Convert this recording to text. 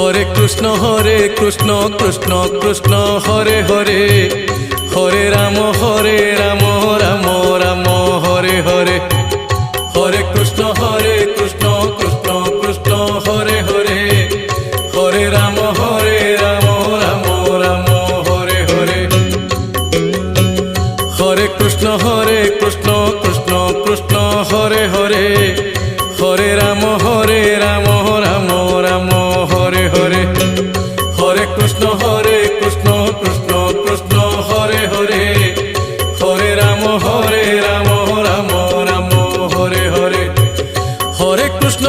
Krishna Krishna Krishna Hare Hare, Hare Ram Ram Ram Hare Hare. Hare Krishna Krishna Krishna Hare Hare, Hare Ram Ram Ram Hare Hare. Hare Krishna Krishna Krishna Hare Hare, Hare Ram Ram Ram Hare Hare. Hare Krishna Krishna Krishna Hare Hare, Hare Ram Ram Ram Hare Hare. Hare Krishna